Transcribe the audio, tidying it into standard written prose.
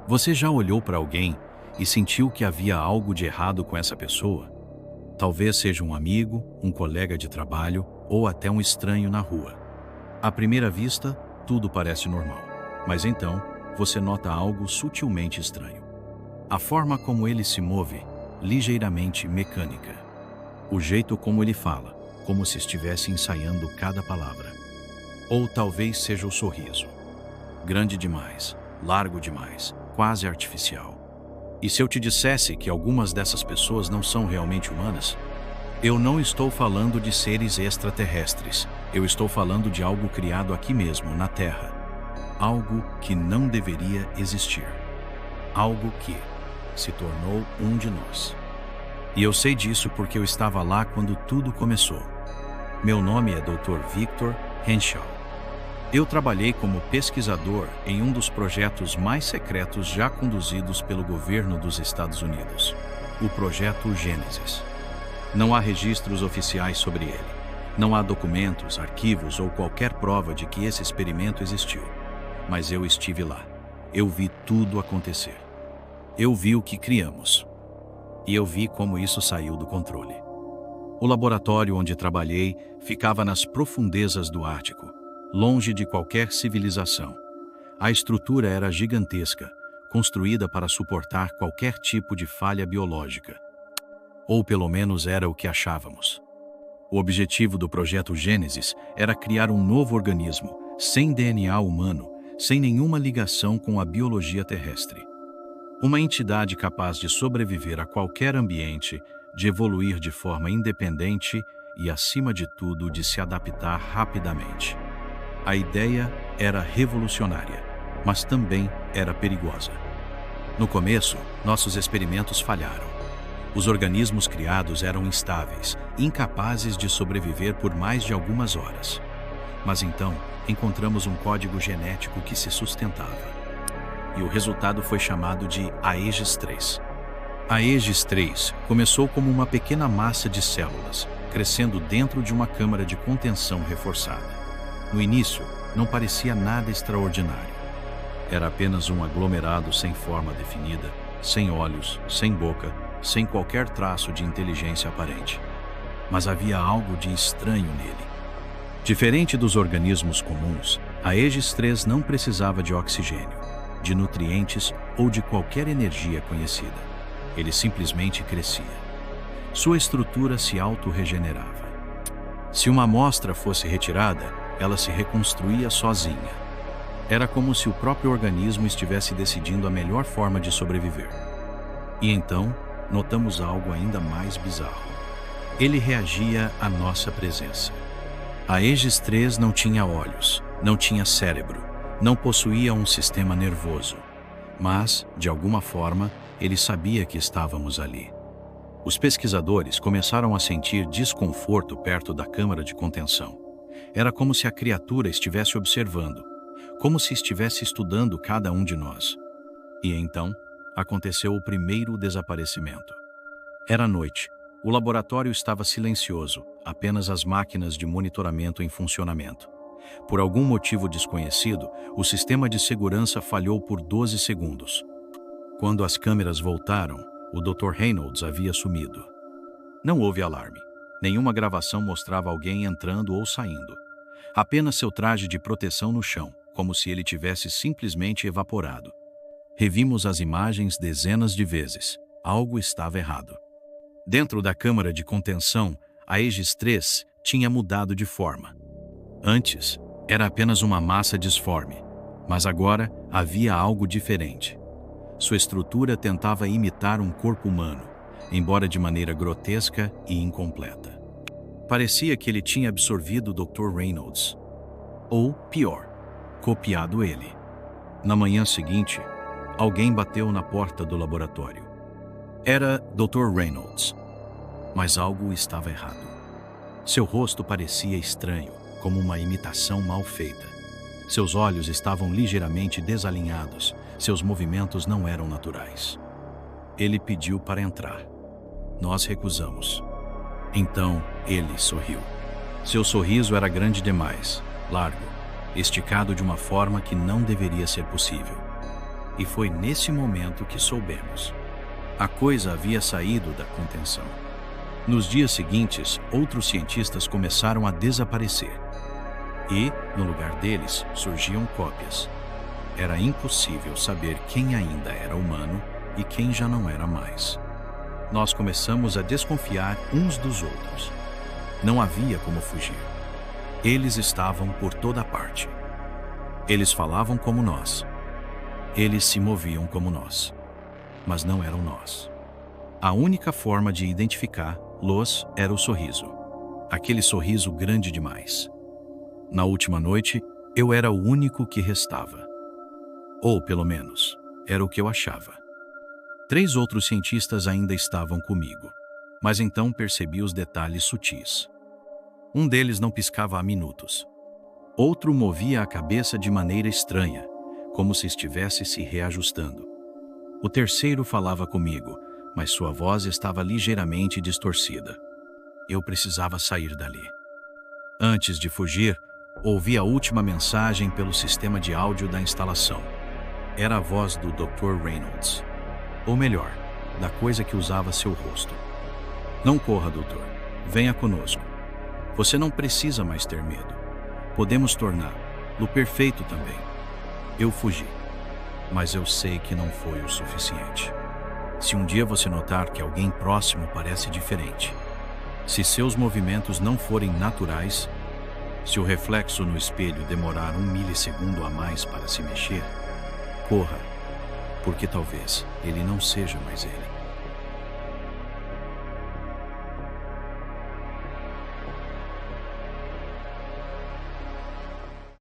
Você já olhou para alguém e sentiu que havia algo de errado com essa pessoa? Talvez seja um amigo, um colega de trabalho ou até um estranho na rua. À primeira vista, tudo parece normal, mas então você nota algo sutilmente estranho. A forma como ele se move, ligeiramente mecânica. O jeito como ele fala, como se estivesse ensaiando cada palavra. Ou talvez seja o sorriso. Grande demais, largo demais, quase artificial. E se eu te dissesse que algumas dessas pessoas não são realmente humanas? Eu não estou falando de seres extraterrestres. Eu estou falando de algo criado aqui mesmo, na Terra. Algo que não deveria existir. Algo que se tornou um de nós. E eu sei disso porque eu estava lá quando tudo começou. Meu nome é Dr. Victor Henshaw. Eu trabalhei como pesquisador em um dos projetos mais secretos já conduzidos pelo governo dos Estados Unidos, o Projeto Gênesis. Não há registros oficiais sobre ele. Não há documentos, arquivos ou qualquer prova de que esse experimento existiu. Mas eu estive lá. Eu vi tudo acontecer. Eu vi o que criamos. E eu vi como isso saiu do controle. O laboratório onde trabalhei ficava nas profundezas do Ártico, longe de qualquer civilização. A estrutura era gigantesca, construída para suportar qualquer tipo de falha biológica. Ou pelo menos era o que achávamos. O objetivo do Projeto Gênesis era criar um novo organismo, sem DNA humano, sem nenhuma ligação com a biologia terrestre. Uma entidade capaz de sobreviver a qualquer ambiente, de evoluir de forma independente e, acima de tudo, de se adaptar rapidamente. A ideia era revolucionária, mas também era perigosa. No começo, nossos experimentos falharam. Os organismos criados eram instáveis, incapazes de sobreviver por mais de algumas horas. Mas então, encontramos um código genético que se sustentava. E o resultado foi chamado de Aegis III. A Aegis III começou como uma pequena massa de células, crescendo dentro de uma câmara de contenção reforçada. No início, não parecia nada extraordinário. Era apenas um aglomerado sem forma definida, sem olhos, sem boca, sem qualquer traço de inteligência aparente. Mas havia algo de estranho nele. Diferente dos organismos comuns, a Aegis III não precisava de oxigênio, de nutrientes ou de qualquer energia conhecida. Ele simplesmente crescia. Sua estrutura se autorregenerava. Se uma amostra fosse retirada, ela se reconstruía sozinha. Era como se o próprio organismo estivesse decidindo a melhor forma de sobreviver. E então, notamos algo ainda mais bizarro. Ele reagia à nossa presença. A Aegis III não tinha olhos, não tinha cérebro, não possuía um sistema nervoso. Mas, de alguma forma, ele sabia que estávamos ali. Os pesquisadores começaram a sentir desconforto perto da câmara de contenção. Era como se a criatura estivesse observando, como se estivesse estudando cada um de nós. E então, aconteceu o primeiro desaparecimento. Era noite. O laboratório estava silencioso, apenas as máquinas de monitoramento em funcionamento. Por algum motivo desconhecido, o sistema de segurança falhou por 12 segundos. Quando as câmeras voltaram, o Dr. Reynolds havia sumido. Não houve alarme. Nenhuma gravação mostrava alguém entrando ou saindo. Apenas seu traje de proteção no chão, como se ele tivesse simplesmente evaporado. Revimos as imagens dezenas de vezes. Algo estava errado. Dentro da câmara de contenção, a Aegis III tinha mudado de forma. Antes, era apenas uma massa disforme, mas agora havia algo diferente. Sua estrutura tentava imitar um corpo humano, embora de maneira grotesca e incompleta. Parecia que ele tinha absorvido o Dr. Reynolds. Ou, pior, copiado ele. Na manhã seguinte, alguém bateu na porta do laboratório. Era Dr. Reynolds, mas algo estava errado. Seu rosto parecia estranho, como uma imitação mal feita. Seus olhos estavam ligeiramente desalinhados, seus movimentos não eram naturais. Ele pediu para entrar. Nós recusamos. Então, ele sorriu. Seu sorriso era grande demais, largo, esticado de uma forma que não deveria ser possível. E foi nesse momento que soubemos. A coisa havia saído da contenção. Nos dias seguintes, outros cientistas começaram a desaparecer. E, no lugar deles, surgiam cópias. Era impossível saber quem ainda era humano e quem já não era mais. Nós começamos a desconfiar uns dos outros. Não havia como fugir. Eles estavam por toda parte. Eles falavam como nós. Eles se moviam como nós. Mas não eram nós. A única forma de identificá-los era o sorriso. Aquele sorriso grande demais. Na última noite, eu era o único que restava. Ou, pelo menos, era o que eu achava. 3 outros cientistas ainda estavam comigo, mas então percebi os detalhes sutis. Um deles não piscava há minutos. Outro movia a cabeça de maneira estranha, como se estivesse se reajustando. O terceiro falava comigo, mas sua voz estava ligeiramente distorcida. Eu precisava sair dali. Antes de fugir, ouvi a última mensagem pelo sistema de áudio da instalação. Era a voz do Dr. Reynolds. Ou melhor, da coisa que usava seu rosto. Não corra, doutor. Venha conosco. Você não precisa mais ter medo. Podemos torná-lo perfeito também. Eu fugi. Mas eu sei que não foi o suficiente. Se um dia você notar que alguém próximo parece diferente, se seus movimentos não forem naturais, se o reflexo no espelho demorar 1 milissegundo a mais para se mexer, corra, porque talvez ele não seja mais ele.